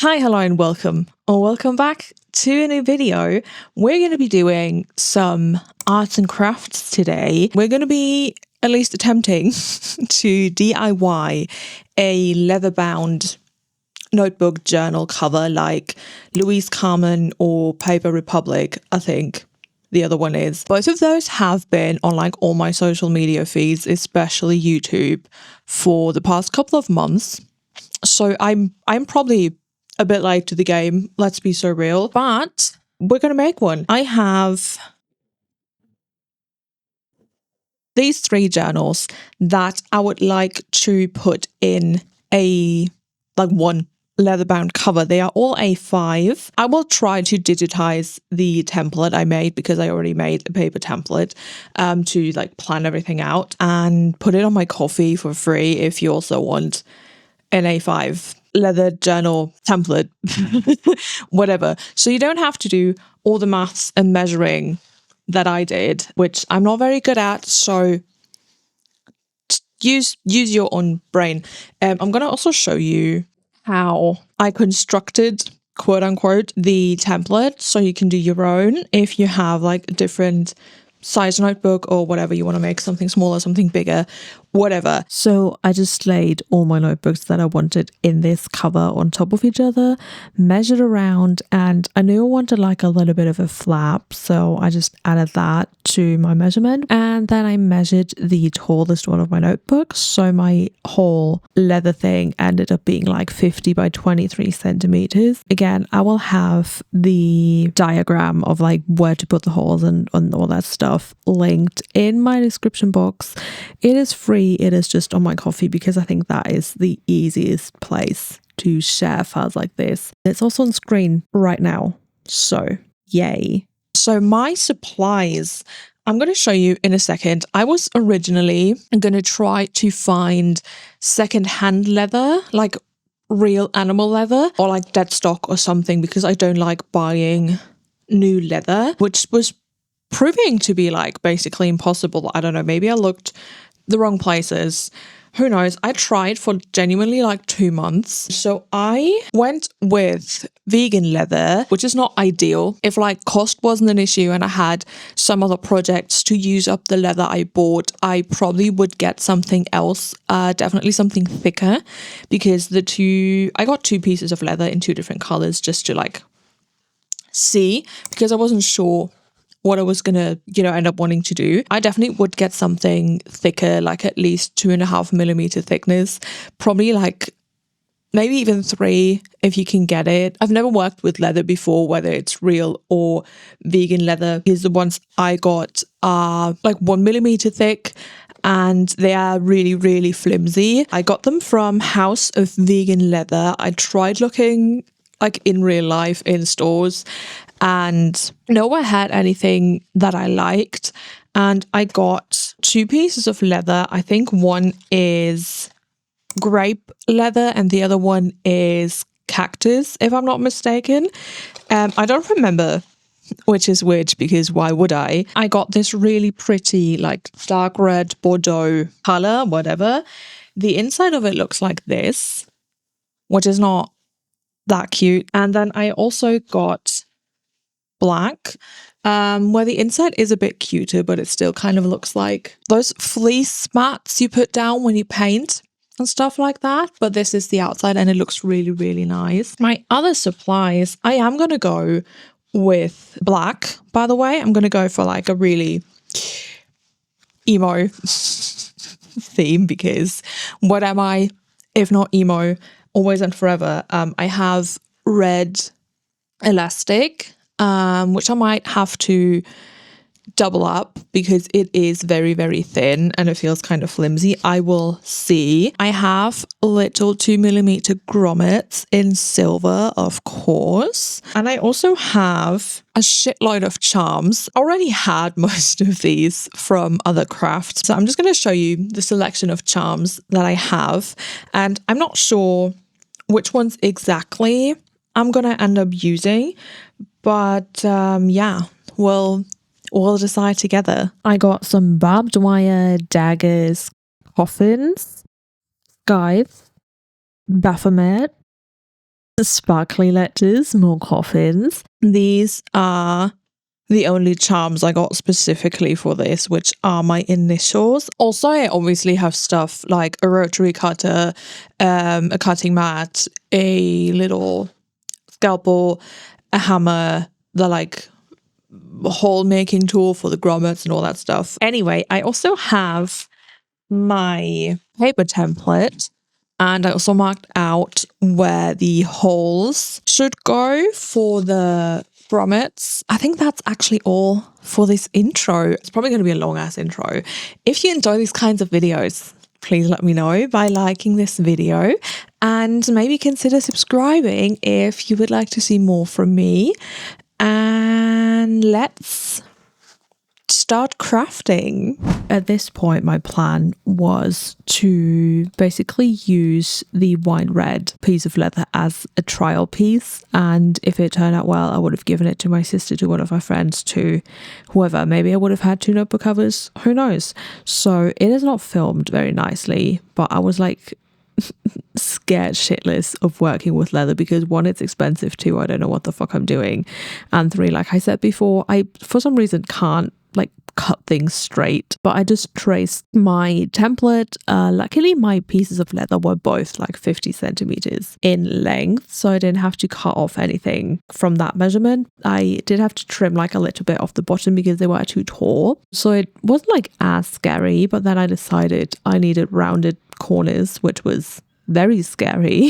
Hi, hello, and welcome, or welcome back to a new video. We're going to be doing some arts and crafts today. We're going to be at least attempting to DIY a leather-bound notebook journal cover like Louise Carmen or Paper Republic, I think the other one is. Both of those have been on like all my social media feeds, especially YouTube, for the past couple of months. So I'm probably a bit late to the game, let's be so real, but we're gonna make one. I have these 3 journals that I would like to put in a one leather-bound cover. They are all A5. I will try to digitize the template I made because I already made a paper template to like plan everything out and put it on my coffee for free if you also want an A5 leather journal template, whatever. So you don't have to do all the maths and measuring that I did, which I'm not very good at. So use your own brain. I'm going to also show you how I constructed, quote unquote, the template so you can do your own if you have like a different size notebook or whatever you want to make, something smaller, something bigger, whatever. So I just laid all my notebooks that I wanted in this cover on top of each other, measured around, and I knew I wanted like a little bit of a flap, so I just added that to my measurement. And then I measured the tallest one of my notebooks, so my whole leather thing ended up being like 50 by 23 centimeters. Again, I will have the diagram of like where to put the holes and all that stuff linked in my description box. It is free. It is just on my coffee because I think that is the easiest place to share files like this. It's also on screen right now, so yay. So my supplies, I'm going to show you in a second. I was originally going to try to find secondhand leather, like real animal leather or like dead stock or something, because I don't like buying new leather, which was proving to be like basically impossible. I don't know, maybe I looked the wrong places. Who knows? I tried for genuinely like 2 months. So I went with vegan leather, which is not ideal. If like cost wasn't an issue and I had some other projects to use up the leather I bought, I probably would get something else, definitely something thicker, because I got 2 pieces of leather in 2 different colors just to like see, because I wasn't sure what I was gonna, end up wanting to do. I definitely would get something thicker, like at least 2.5 millimeter thickness, probably like maybe even 3 if you can get it. I've never worked with leather before, whether it's real or vegan leather, because the ones I got are like 1 millimeter thick and they are really, really flimsy. I got them from House of Vegan Leather. I tried looking like in real life in stores and nowhere had anything that I liked. And I got 2 pieces of leather. I think one is grape leather and the other one is cactus, if I'm not mistaken. I don't remember which is which because why would I? I got this really pretty like dark red Bordeaux color, whatever. The inside of it looks like this, which is not that cute. And then I also got black, where the inside is a bit cuter, but it still kind of looks like those fleece mats you put down when you paint and stuff like that. But this is the outside and it looks really, really nice. My other supplies, I am going to go with black, by the way. I'm going to go for like a really emo theme, because what am I if not emo always and forever? I have red elastic, which I might have to double up because it is very, very thin and it feels kind of flimsy. I will see. I have little 2mm grommets in silver, of course. And I also have a shitload of charms. I already had most of these from other crafts. So I'm just going to show you the selection of charms that I have. And I'm not sure which ones exactly I'm going to end up using. But yeah, we'll decide together. I got some barbed wire, daggers, coffins, scythes, Baphomet, Sparkly letters, more coffins. These are the only charms I got specifically for this, which are my initials. Also, I obviously have stuff like a rotary cutter, a cutting mat, a little scalpel, a hammer, the like hole making tool for the grommets and all that stuff. Anyway, I also have my paper template, and I also marked out where the holes should go for the grommets. I think that's actually all for this intro. It's probably going to be a long ass intro. If you enjoy these kinds of videos, please let me know by liking this video and maybe consider subscribing if you would like to see more from me. And let's start crafting. At this point, my plan was to basically use the wine red piece of leather as a trial piece, and if it turned out well, I would have given it to my sister, to one of my friends, to whoever. Maybe I would have had 2 notebook covers, who knows. So it is not filmed very nicely, but I was like scared shitless of working with leather because 1, it's expensive, 2, I don't know what the fuck I'm doing, and 3, like I said before, I for some reason can't like cut things straight. But I just traced my template. Luckily my pieces of leather were both like 50 centimeters in length, so I didn't have to cut off anything from that measurement. I did have to trim like a little bit off the bottom because they were too tall, so it wasn't like as scary. But then I decided I needed rounded corners, which was very scary.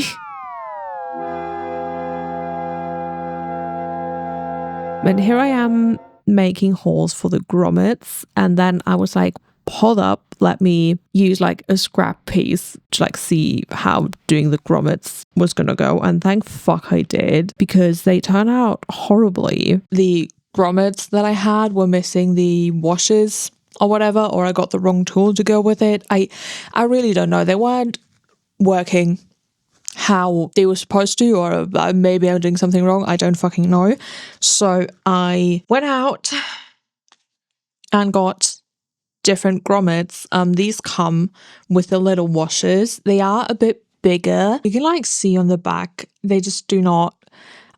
And here I am making holes for the grommets, and then I was like, hold up, let me use like a scrap piece to like see how doing the grommets was gonna go. And thank fuck I did, because they turned out horribly. The grommets that I had were missing the washers or whatever, or I got the wrong tool to go with it. I really don't know. They weren't working how they were supposed to, or maybe I'm doing something wrong. I don't fucking know. So I went out and got different grommets. These come with the little washers. They are a bit bigger. You can like see on the back, they just do not,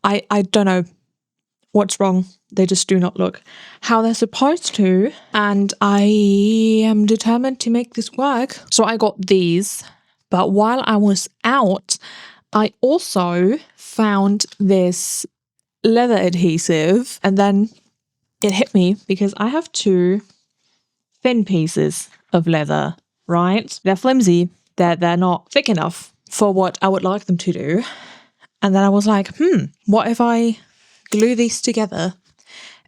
I don't know what's wrong. They just do not look how they're supposed to. And I am determined to make this work. So I got these. But while I was out, I also found this leather adhesive, and then it hit me because I have 2 thin pieces of leather, right? They're flimsy. They're not thick enough for what I would like them to do. And then I was like, what if I glue these together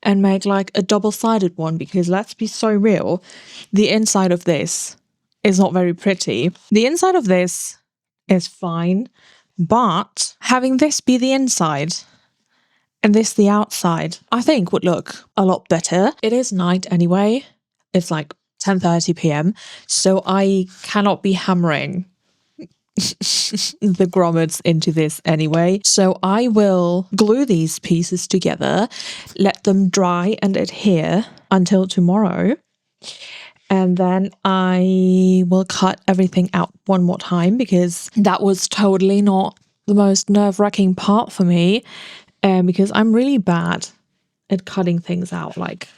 and make like a double-sided one? Because let's be so real, the inside of this is not very pretty. The inside of this is fine, but having this be the inside and this the outside, I think would look a lot better. It is night anyway. It's like 10:30 p.m. So I cannot be hammering the grommets into this anyway. So I will glue these pieces together, let them dry and adhere until tomorrow. And then I will cut everything out one more time, because that was totally not the most nerve-wracking part for me, because I'm really bad at cutting things out like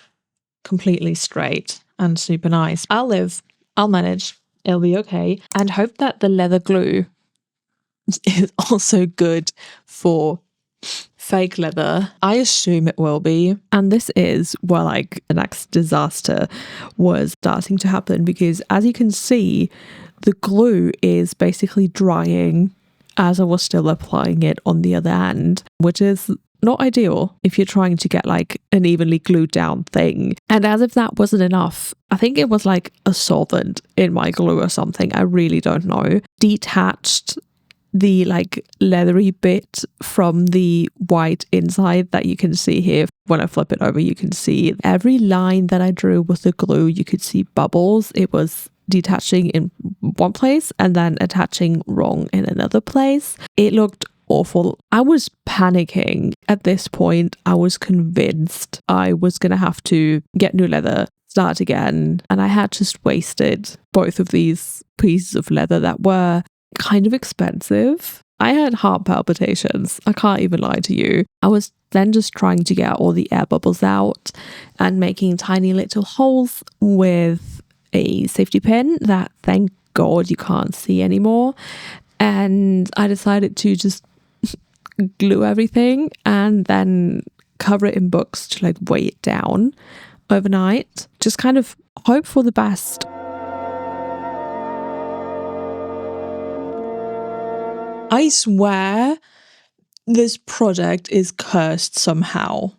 completely straight and super nice. I'll manage, it'll be okay, and hope that the leather glue is also good for fake leather. I assume it will be. And this is where like the next disaster was starting to happen, because as you can see, the glue is basically drying as I was still applying it on the other end, which is not ideal if you're trying to get like an evenly glued down thing. And as if that wasn't enough, I think it was like a solvent in my glue or something, I really don't know, detached the like leathery bit from the white inside that you can see here. When I flip it over, you can see every line that I drew with the glue, you could see bubbles. It was detaching in one place and then attaching wrong in another place. It looked awful. I was panicking at this point. I was convinced I was gonna have to get new leather, start again, and I had just wasted both of these pieces of leather that were kind of expensive. I had heart palpitations. I can't even lie to you. I was then just trying to get all the air bubbles out and making tiny little holes with a safety pin that, thank God, you can't see anymore. And I decided to just glue everything and then cover it in books to like weigh it down overnight. Just kind of hope for the best. I swear this project is cursed somehow.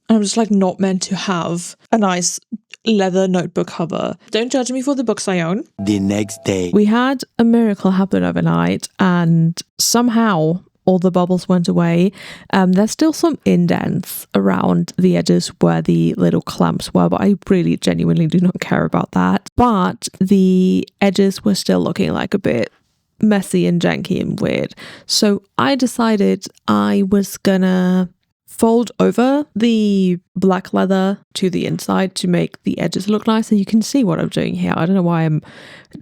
I'm just like not meant to have a nice leather notebook cover. Don't judge me for the books I own. The next day, we had a miracle happen overnight and somehow all the bubbles went away. There's still some indents around the edges where the little clamps were, but I really genuinely do not care about that. But the edges were still looking like a bit messy and janky and weird. So I decided I was gonna fold over the black leather to the inside to make the edges look nice. And you can see what I'm doing here. I don't know why I'm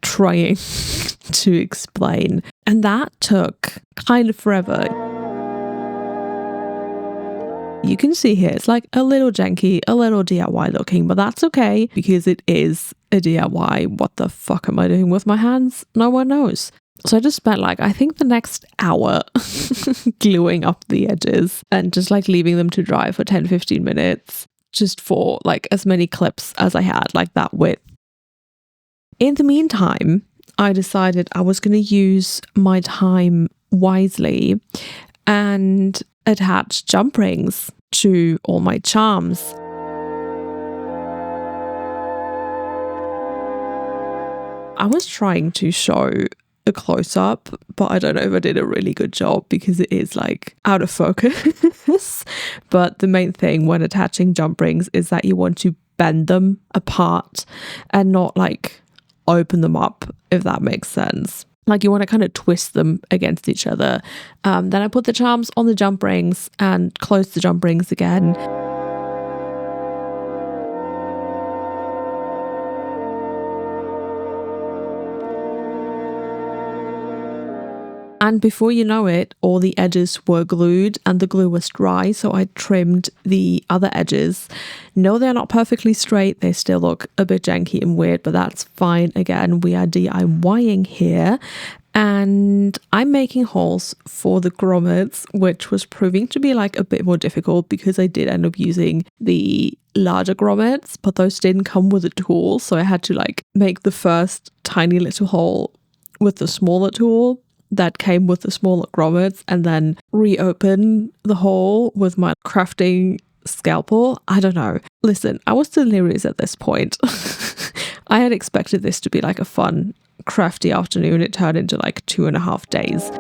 trying to explain. And that took kind of forever. You can see here, it's like a little janky, a little DIY looking, but that's okay because it is a DIY. What the fuck am I doing with my hands? No one knows. So I just spent like, I think the next hour gluing up the edges and just like leaving them to dry for 10-15 minutes just for like as many clips as I had, like that width. In the meantime, I decided I was going to use my time wisely and attach jump rings to all my charms. I was trying to show a close-up, but I don't know if I did a really good job because it is like out of focus. But the main thing when attaching jump rings is that you want to bend them apart and not like open them up, if that makes sense. Like you want to kind of twist them against each other. Then I put the charms on the jump rings and close the jump rings again. And before you know it, all the edges were glued and the glue was dry, so I trimmed the other edges. No, they're not perfectly straight. They still look a bit janky and weird, but that's fine. Again, we are DIYing here. And I'm making holes for the grommets, which was proving to be like a bit more difficult because I did end up using the larger grommets, but those didn't come with a tool. So I had to like make the first tiny little hole with the smaller tool that came with the smaller grommets and then reopen the hole with my crafting scalpel. I don't know. Listen, I was delirious at this point. I had expected this to be like a fun, crafty afternoon. It turned into like 2.5 days.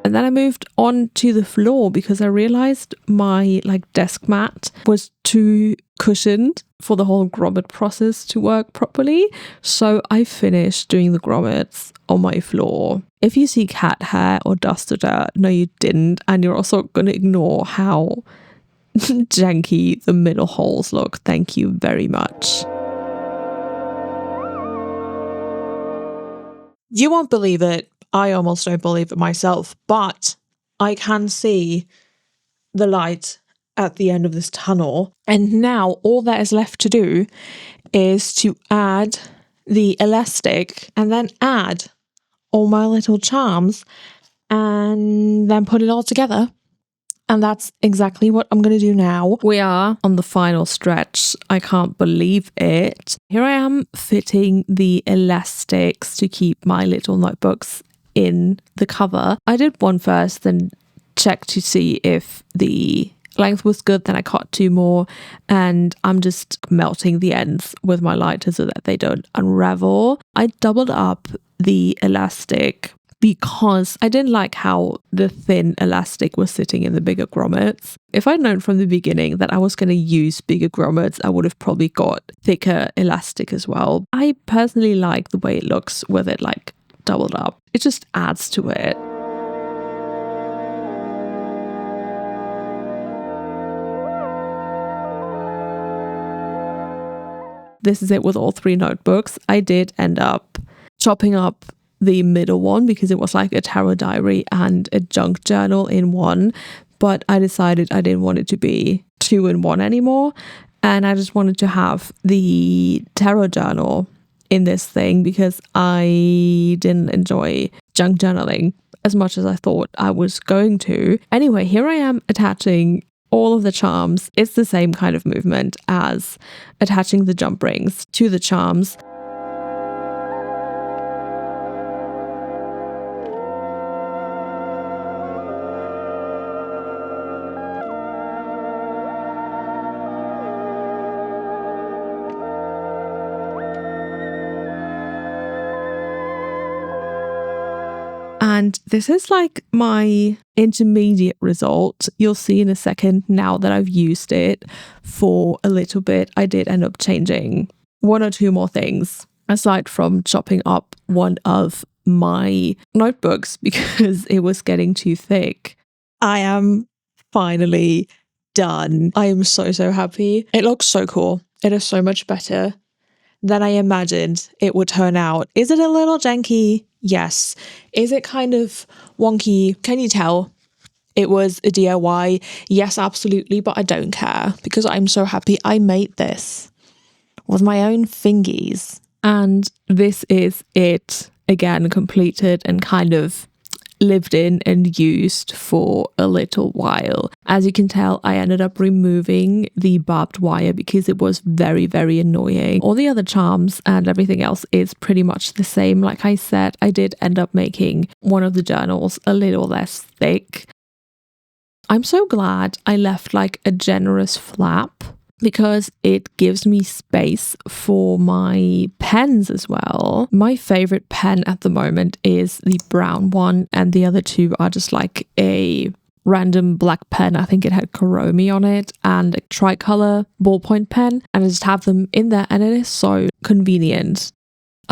And then I moved on to the floor because I realized my like desk mat was too cushioned for the whole grommet process to work properly. So I finished doing the grommets on my floor. If you see cat hair or dust or dirt, no you didn't. And you're also going to ignore how janky the middle holes look. Thank you very much. You won't believe it. I almost don't believe it myself, but I can see the light at the end of this tunnel. And now all that is left to do is to add the elastic and then add all my little charms and then put it all together. And that's exactly what I'm going to do now. We are on the final stretch. I can't believe it. Here I am fitting the elastics to keep my little notebooks in the cover. I did one first, then checked to see if the length was good, then I cut 2 more, and I'm just melting the ends with my lighter so that they don't unravel. I doubled up the elastic because I didn't like how the thin elastic was sitting in the bigger grommets. If I'd known from the beginning that I was going to use bigger grommets, I would have probably got thicker elastic as well. I personally like the way it looks with it like doubled up. It just adds to it. this is it with all 3 notebooks. I did end up chopping up the middle one because it was like a tarot diary and a junk journal in one, but I decided I didn't want it to be 2 in 1 anymore, and I just wanted to have the tarot journal in this thing because I didn't enjoy junk journaling as much as I thought I was going to. Anyway, here I am attaching all of the charms. It's the same kind of movement as attaching the jump rings to the charms. And this is like my intermediate result. You'll see in a second now that I've used it for a little bit. I did end up changing 1 or 2 more things aside from chopping up one of my notebooks because it was getting too thick. I am finally done. I am so happy. It looks so cool. It is so much better than I imagined it would turn out. Is it a little janky? Yes. Is it kind of wonky? Can you tell it was a DIY? Yes, absolutely, but I don't care because I'm so happy I made this with my own fingies. And this is it, again, completed and kind of lived in and used for a little while. As you can tell, I ended up removing the barbed wire because it was very annoying. All the other charms and everything else is pretty much the same. Like I said, I did end up making one of the journals a little less thick. I'm so glad I left like a generous flap because it gives me space for my pens as well. My favorite pen at the moment is the brown one, and the other 2 are just like a random black pen. I think it had Kuromi on it, and a tricolor ballpoint pen, and I just have them in there, and it is so convenient.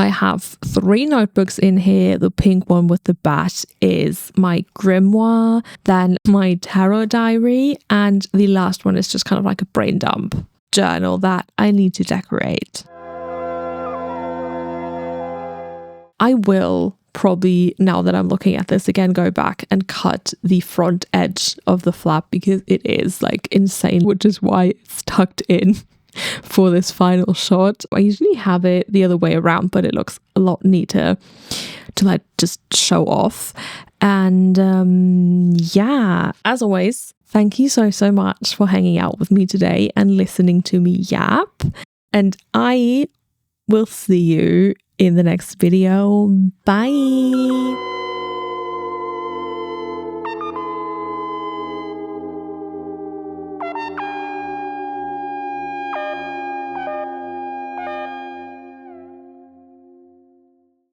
I have 3 notebooks in here. The pink one with the bat is my grimoire, then my tarot diary, and the last one is just kind of like a brain dump journal that I need to decorate. I will probably, now that I'm looking at this again, go back and cut the front edge of the flap because it is like insane, which is why it's tucked in for this final shot. I usually have it the other way around, but it looks a lot neater to like just show off. And yeah, as always, thank you so much for hanging out with me today and listening to me yap. And I will see you in the next video. Bye.